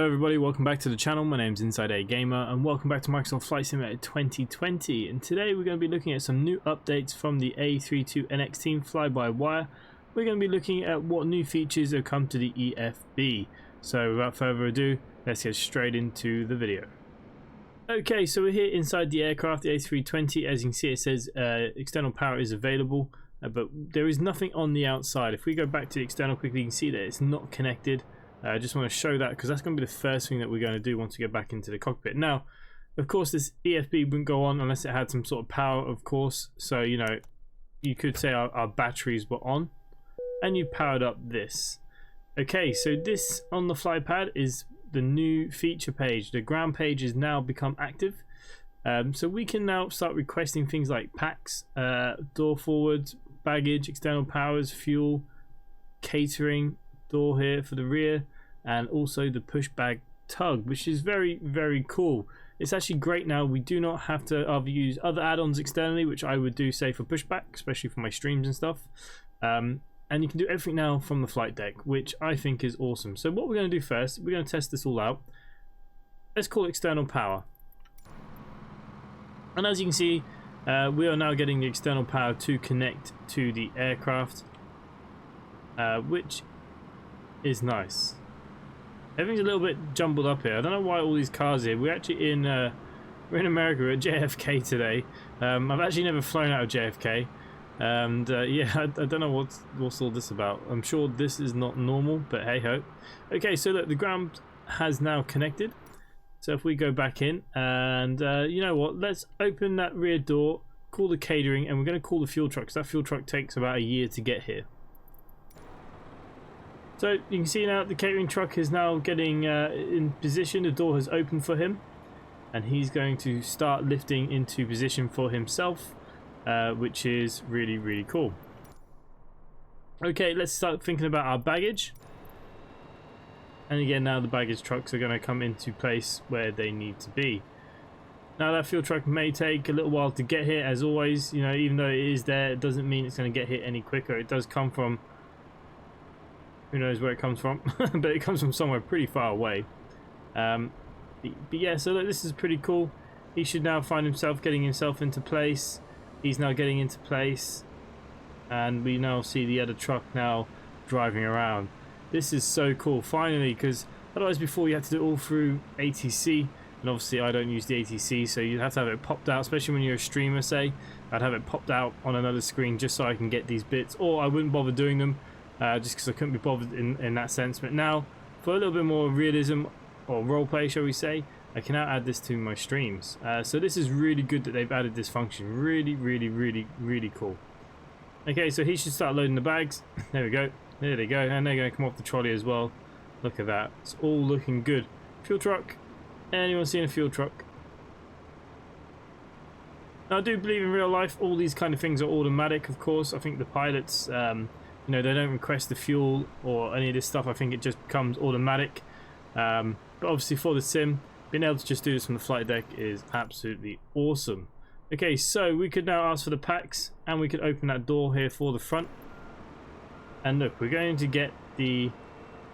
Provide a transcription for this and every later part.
everybody, welcome back to the channel. My name's InsideAgameR and welcome back to Microsoft Flight Simulator 2020. And today we're going to be looking at some new updates from the A32nx team fly-by-wire. We're going to be looking at what new features have come to the EFB. So without further ado, let's get straight into the video. Okay, so we're here inside the aircraft, the A320. As you can see, it says external power is available, but there is nothing on the outside. If we go back to the external quickly, you can see that it's not connected. I just want to show that because that's going to be the first thing that we're going to do once we get back into the cockpit. Now, of course, this EFB wouldn't go on unless it had some sort of power, of course. So, you know, you could say our batteries were on and you powered up this. Okay, so this on the Flypad is the new feature page. The ground page has now become active. So we can now start requesting things like packs, door forwards, baggage, external powers, fuel, catering, door here for the rear, and also the push bag tug, which is very, very cool. It's actually great now. We do not have to either use other add-ons externally, which I would do say for pushback, especially for my streams and stuff. And you can do everything now from the flight deck, which I think is awesome. So what we're going to do first, we're going to test this all out. Let's call it external power. And as you can see, we are now getting the external power to connect to the aircraft, which is nice. Everything's a little bit jumbled up here. I don't know why all these cars here. We're actually we're in America. We're at JFK today. I've actually never flown out of JFK, and yeah, I don't know what's all this about. I'm sure this is not normal, but hey ho. Okay, so look, the ground has now connected. So if we go back in, and you know what? Let's open that rear door, call the catering, and we're going to call the fuel truck because that fuel truck takes about a year to get here. So you can see now the catering truck is now getting in position. The door has opened for him and he's going to start lifting into position for himself, which is really, really cool. Okay, let's start thinking about our baggage. And again, now the baggage trucks are going to come into place where they need to be. Now that fuel truck may take a little while to get here, as always. You know, even though it is there, it doesn't mean it's going to get here any quicker. It does come from, who knows where it comes from, but it comes from somewhere pretty far away. But yeah, so this is pretty cool. He should now find himself getting himself into place. He's now getting into place, and we now see the other truck now driving around. This is so cool, finally, because otherwise before you had to do it all through ATC, and obviously I don't use the ATC, so you'd have to have it popped out, especially when you're a streamer, say. I'd have it popped out on another screen just so I can get these bits, or I wouldn't bother doing them. Just because I couldn't be bothered in that sense. But now, for a little bit more realism, or roleplay shall we say, I can now add this to my streams. So this is really good that they've added this function. Really, really, really, really cool. Okay, so he should start loading the bags. There we go. There they go. And they're going to come off the trolley as well. Look at that. It's all looking good. Fuel truck. Anyone seen a fuel truck? Now, I do believe in real life all these kind of things are automatic, of course. I think the pilots... you know, they don't request the fuel or any of this stuff. I think it just becomes automatic. But obviously for the sim, being able to just do this from the flight deck is absolutely awesome. Okay, so we could now ask for the packs and we could open that door here for the front. And look, we're going to get the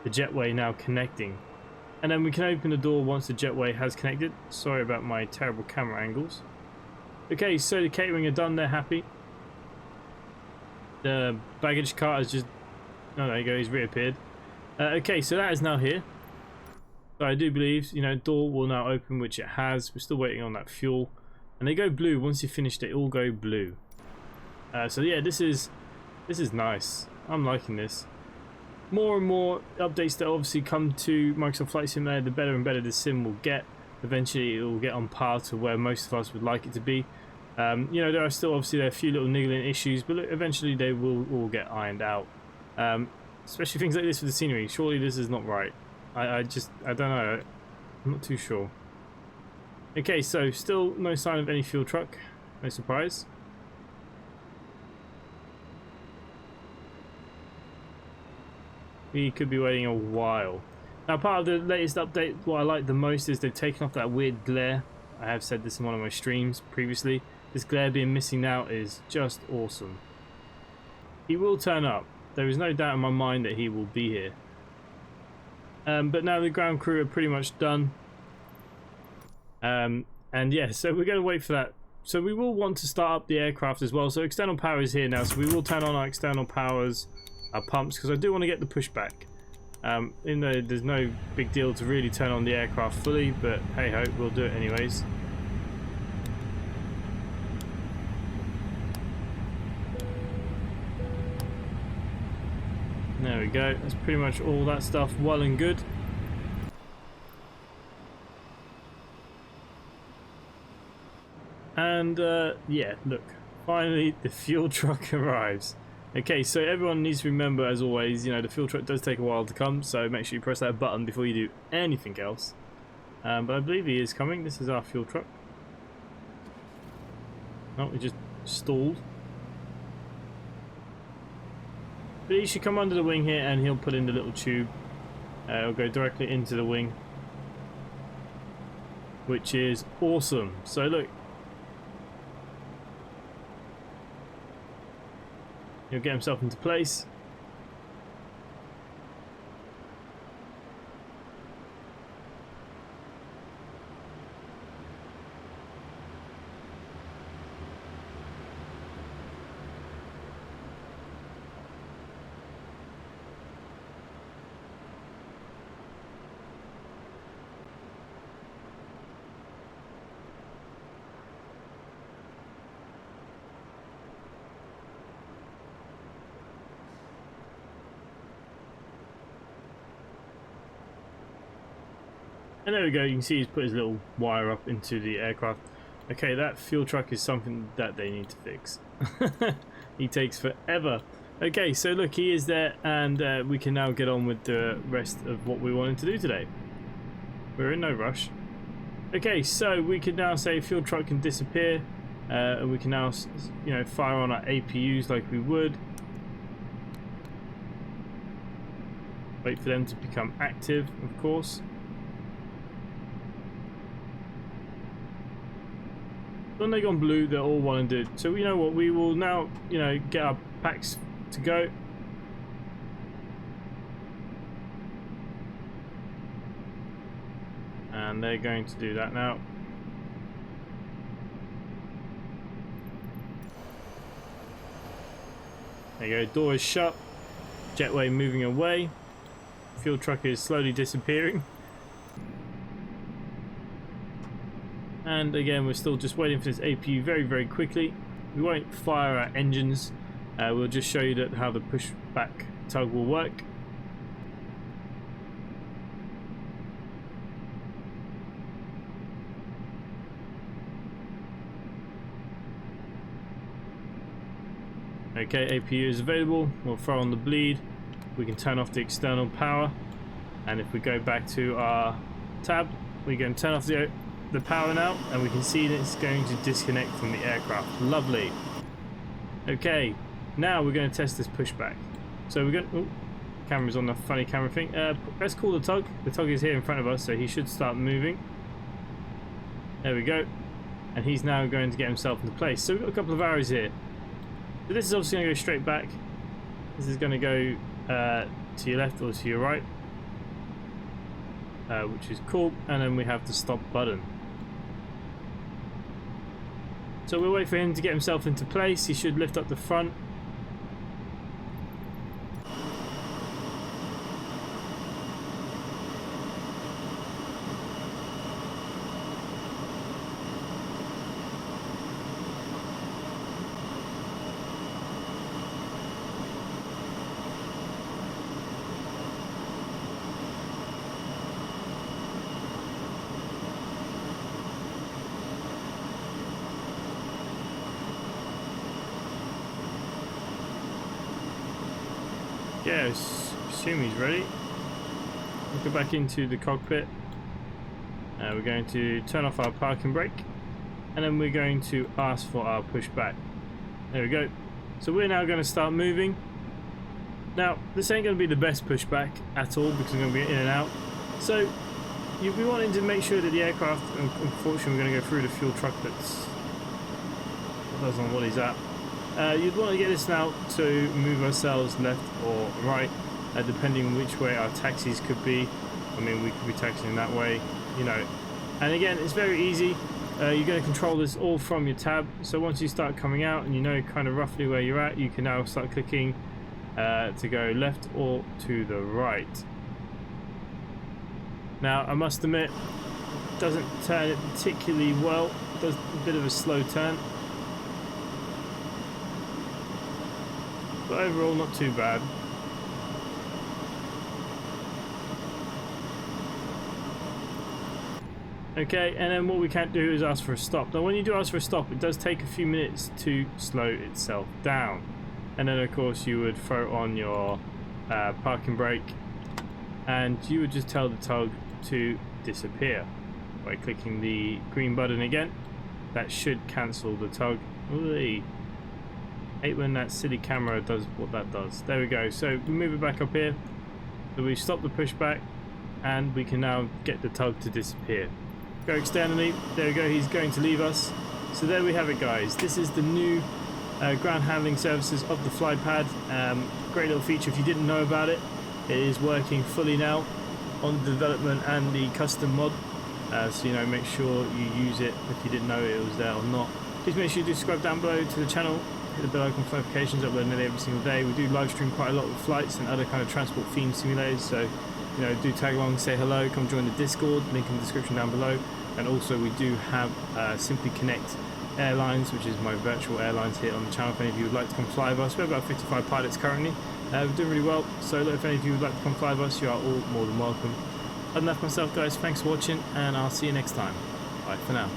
jetway now connecting. And then we can open the door once the jetway has connected. Sorry about my terrible camera angles. Okay, so the catering are done, they're happy. The baggage cart has just... oh, there you go, he's reappeared. Okay, so that is now here. So I do believe, you know, door will now open, which it has. We're still waiting on that fuel. And they go blue. Once you finish, they all go blue. So yeah, this is nice. I'm liking this. More and more updates that obviously come to Microsoft Flight Simulator, the better and better the sim will get. Eventually, it will get on par to where most of us would like it to be. You know, there are still obviously a few little niggling issues, but look, eventually they will all get ironed out. Especially things like this with the scenery. Surely this is not right. I don't know. I'm not too sure. Okay, so still no sign of any fuel truck. No surprise. We could be waiting a while. Now, part of the latest update, what I like the most is they've taken off that weird glare. I have said this in one of my streams previously. This glare being missing now is just awesome. He will turn up. There is no doubt in my mind that he will be here. But now the ground crew are pretty much done. And yeah, so we're going to wait for that. So we will want to start up the aircraft as well. So external power is here now, so we will turn on our external powers, our pumps, because I do want to get the pushback. Even though there's no big deal to really turn on the aircraft fully, but hey ho, we'll do it anyways. There we go, that's pretty much all that stuff well and good. And yeah, look, finally the fuel truck arrives. Okay, so everyone needs to remember, as always, you know, the fuel truck does take a while to come, so make sure you press that button before you do anything else. But I believe he is coming. This is our fuel truck. Oh, he just stalled. But he should come under the wing here, and he'll put in the little tube. It'll go directly into the wing, which is awesome. So look, he'll get himself into place. And there we go, you can see he's put his little wire up into the aircraft. Okay, that fuel truck is something that they need to fix. He takes forever. Okay, so look, he is there, and we can now get on with the rest of what we wanted to do today. We're in no rush. Okay, so we can now say fuel truck can disappear, and we can now, you know, fire on our APUs like we would. Wait for them to become active, of course. When they've gone blue, they're all well and good. So you know what, we will now, you know, get our packs to go. And they're going to do that now. There you go, door is shut. Jetway moving away. Fuel truck is slowly disappearing. And again, we're still just waiting for this APU very quickly. We won't fire our engines. We'll just show you how the pushback tug will work. Okay, APU is available. We'll throw on the bleed. We can turn off the external power. And if we go back to our tab, we can turn off the power now, and we can see that it's going to disconnect from the aircraft. Lovely. Okay, now we're going to test this pushback. So we're going to, camera's on the funny camera thing. Let's call the tug. The tug is here in front of us, so he should start moving. There we go. And he's now going to get himself into place. So we've got a couple of arrows here. So this is obviously going to go straight back. This is going to go to your left or to your right, which is cool. And then we have the stop button. So we'll wait for him to get himself into place. He should lift up the front. Yeah, assume he's ready. We'll go back into the cockpit. We're going to turn off our parking brake, and then we're going to ask for our pushback. There we go. So we're now going to start moving. Now, this ain't going to be the best pushback at all because we're going to be in and out. So you'll be wanting to make sure that the aircraft, unfortunately we're going to go through the fuel truck that's on what he's at. You'd want to get this now to move ourselves left or right, depending on which way our taxis could be. I mean, we could be texting that way, you know. And again, it's very easy. You're going to control this all from your tab. So once you start coming out and you know kind of roughly where you're at, you can now start clicking to go left or to the right. Now, I must admit, it doesn't turn it particularly well. It does a bit of a slow turn. But overall, not too bad. Okay, and then what we can't do is ask for a stop. Now when you do ask for a stop, it does take a few minutes to slow itself down. And then of course you would throw on your parking brake, and you would just tell the tug to disappear by clicking the green button again. That should cancel the tug. Ooh, hate when that silly camera does what that does. There we go. So we move it back up here. So we stop the pushback, and we can now get the tug to disappear. Go externally. There we go. He's going to leave us. So there we have it, guys. This is the new ground handling services of the Flypad. Great little feature. If you didn't know about it, it is working fully now on the development and the custom mod. So you know, make sure you use it if you didn't know it was there or not. Please make sure you do subscribe down below to the channel. Hit the bell icon for notifications. Upload nearly every single day. We do live stream quite a lot with flights and other kind of transport themed simulators. So you know, do tag along, say hello, come join the Discord, link in the description down below. And also we do have Simply Connect Airlines, which is my virtual airlines here on the channel. If any of you would like to come fly with us, we're about 55 pilots currently. We're doing really well, so look, if any of you would like to come fly with us, you are all more than welcome. Other than that, myself, guys, thanks for watching, and I'll see you next time. Bye for now.